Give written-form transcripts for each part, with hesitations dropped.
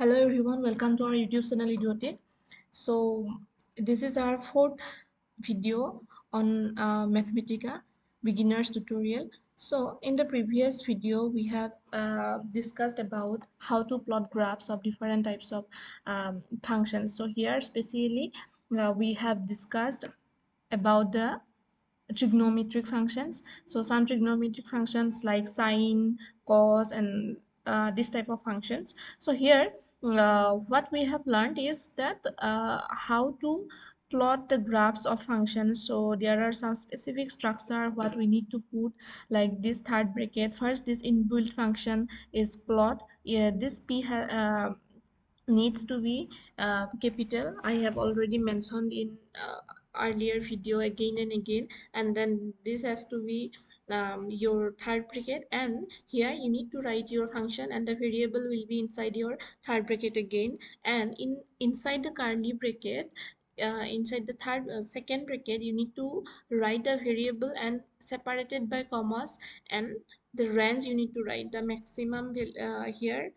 Hello everyone, welcome to our YouTube channel Idiotic. So this is our fourth video on Mathematica beginners tutorial. So in the previous video we have discussed about how to plot graphs of different types of functions. So here specially we have discussed about the trigonometric functions. So some trigonometric functions like sine, cos, and this type of functions. So here what we have learned is that how to plot the graphs of functions. So there are some specific structure what we need to put, like this third bracket. First, this inbuilt function is plot. Yeah, this needs to be capital. I have already mentioned in earlier video again and again. And then this has to be your third bracket, and here you need to write your function and the variable will be inside your third bracket again. And inside the curly bracket, inside the second bracket, you need to write the variable and separated by commas, and the range you need to write the maximum here,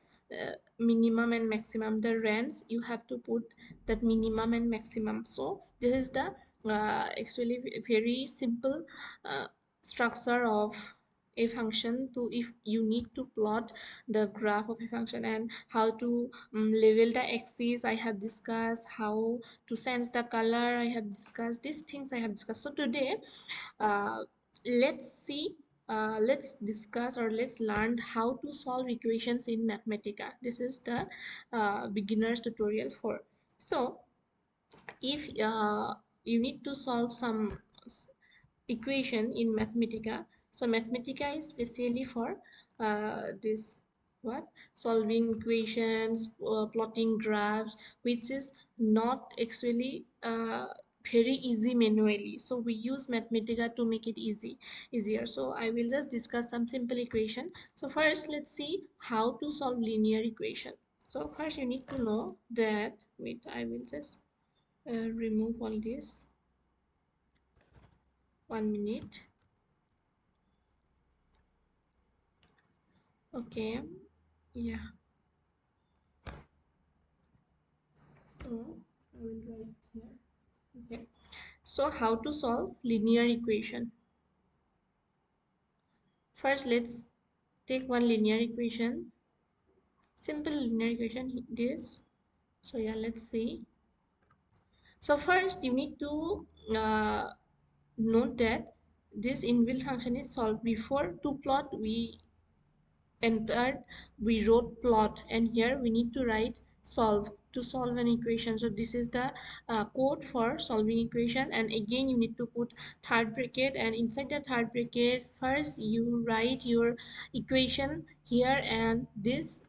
minimum and maximum. The range you have to put that minimum and maximum. So this is the actually very simple uh, structure of a function. To if you need to plot the graph of a function, and how to level the axis I have discussed, how to sense the color I have discussed, these things I have discussed. So today uh, let's see, let's discuss or let's learn how to solve equations in Mathematica. This is the beginners tutorial for. So if you need to solve some equation in Mathematica, so Mathematica is specially for this what solving equations, plotting graphs, which is not actually very easy manually. So we use Mathematica to make it easier. So I will just discuss some simple equation. So first let's see how to solve linear equation. So first you need to know that, wait, I will just remove all this. 1 minute. Okay, yeah. So I will write here. Okay, so how to solve linear equation? First let's take one linear equation, simple linear equation, this. So yeah, let's see. So first you need to note that this inbuilt function is solved. Before to plot we entered, we wrote plot, and here we need to write solve to solve an equation. So this is the code for solving equation. And again you need to put third bracket, and inside the third bracket first you write your equation here, and this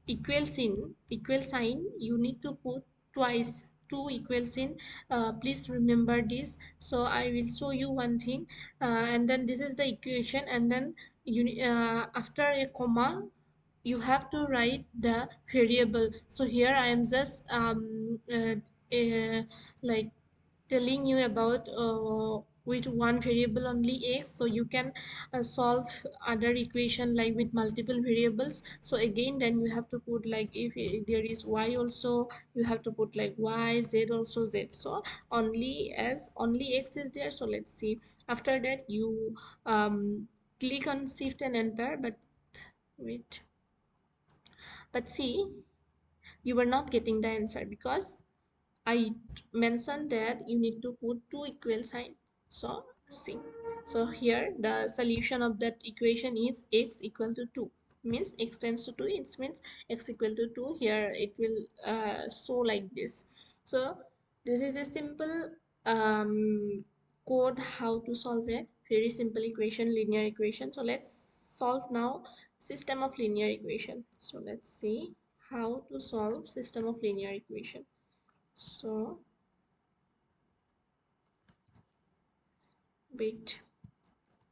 equal sign you need to put twice, two equal sign. Please remember this. So I will show you one thing, and then this is the equation, and then after a comma you have to write the variable. So here I am just like telling you about with one variable only x, so you can solve other equation like with multiple variables. So again then you have to put, like if there is y also, you have to put like y, z also z. So only as only x is there. So let's see. After that you click on shift and enter, but wait, but see, you were not getting the answer because I mentioned that you need to put two equal sign. So see, so here the solution of that equation is x equal to 2, means x tends to 2, it means x equal to 2. Here it will show like this. So this is a simple code how to solve a very simple equation, linear equation. So let's solve now system of linear equation. So let's see how to solve system of linear equation. So wait,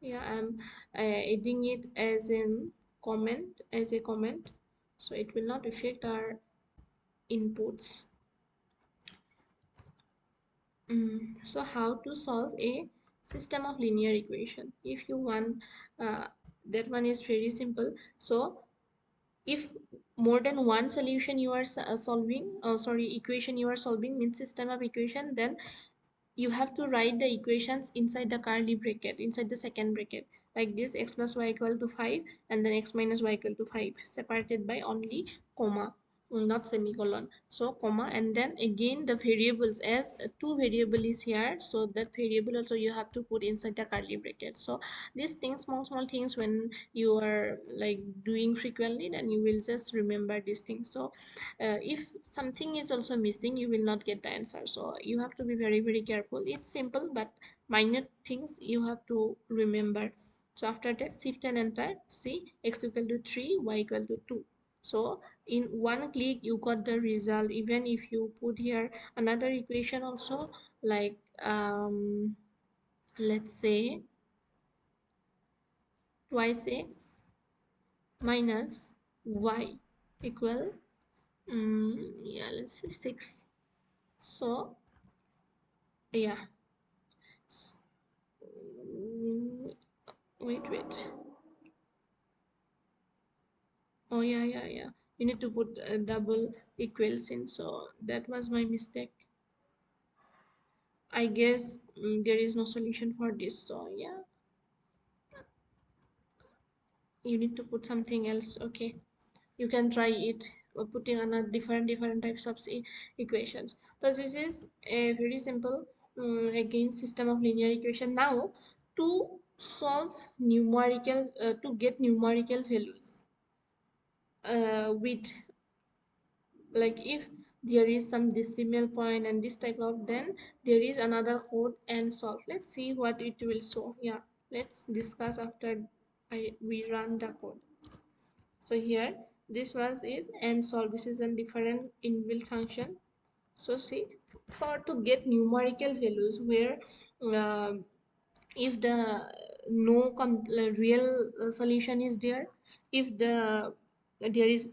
yeah, I'm adding it as in comment, as a comment, so it will not affect our inputs. So how to solve a system of linear equation? If you want, that one is very simple. So if more than one solution you are solving, sorry, equation you are solving, means system of equation, then you have to write the equations inside the curly bracket, inside the second bracket, like this: x plus y equal to 5, and then x minus y equal to 5, separated by only comma, not semicolon. So comma, and then again the variables, as two variable is here, so that variable also you have to put inside the curly bracket. So these things, small things, when you are like doing frequently, then you will just remember these things. So if something is also missing, you will not get the answer, so you have to be very careful. It's simple, but minor things you have to remember. So after that, shift and enter. See, x equal to 3, y equal to 2. So in one click you got the result. Even if you put here another equation also, like let's say twice x minus y equal, yeah, let's say 6. So yeah. Mm, wait. Oh yeah. You need to put double equals in. So that was my mistake. I guess there is no solution for this. So yeah, you need to put something else. Okay, you can try it, putting another different types of equations. So this is a very simple, again, system of linear equation. Now to solve numerical, to get numerical values with, like, if there is some decimal point and this type of, then there is another code and solve. Let's see what it will show. Yeah, let's discuss after we run the code. So here, this one is and solve. This is a different inbuilt function. So see, for to get numerical values, where um if the no real solution is there, if there is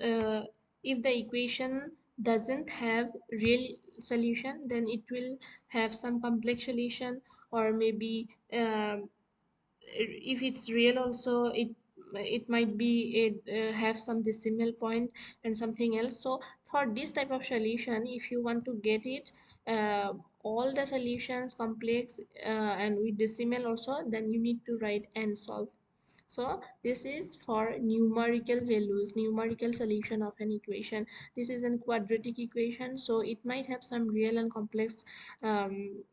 if the equation doesn't have real solution, then it will have some complex solution, or maybe if it's real also, it might be have some decimal point and something else. So for this type of solution, if you want to get it, uh, all the solutions complex and with decimal also, then you need to write and solve. So this is for numerical values, numerical solution of an equation. This is a quadratic equation, so it might have some real and complex um,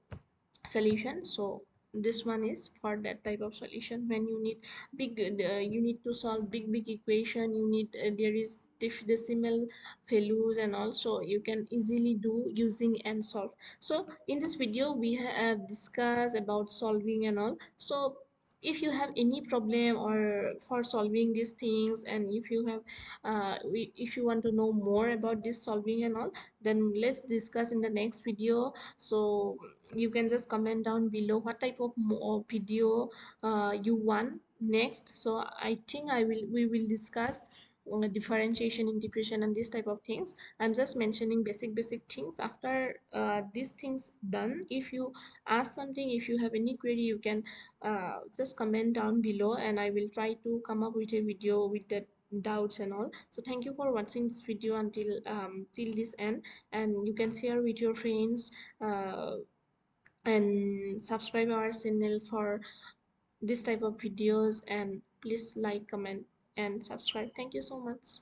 solution. So this one is for that type of solution, when you need big you need to solve big equation, you need there is decimal values, and also you can easily do using and solve. So in this video we have discussed about solving and all. So if you have any problem or for solving these things, and if you have if you want to know more about this solving and all, then let's discuss in the next video. So you can just comment down below what type of video you want next. So I think we will discuss differentiation, integration, and this type of things. I'm just mentioning basic things. After these things done, if you ask something, if you have any query, you can just comment down below, and I will try to come up with a video with the doubts and all. So thank you for watching this video until till this end, and you can share with your friends, and subscribe our channel for this type of videos, and please like, comment, and subscribe. Thank you so much.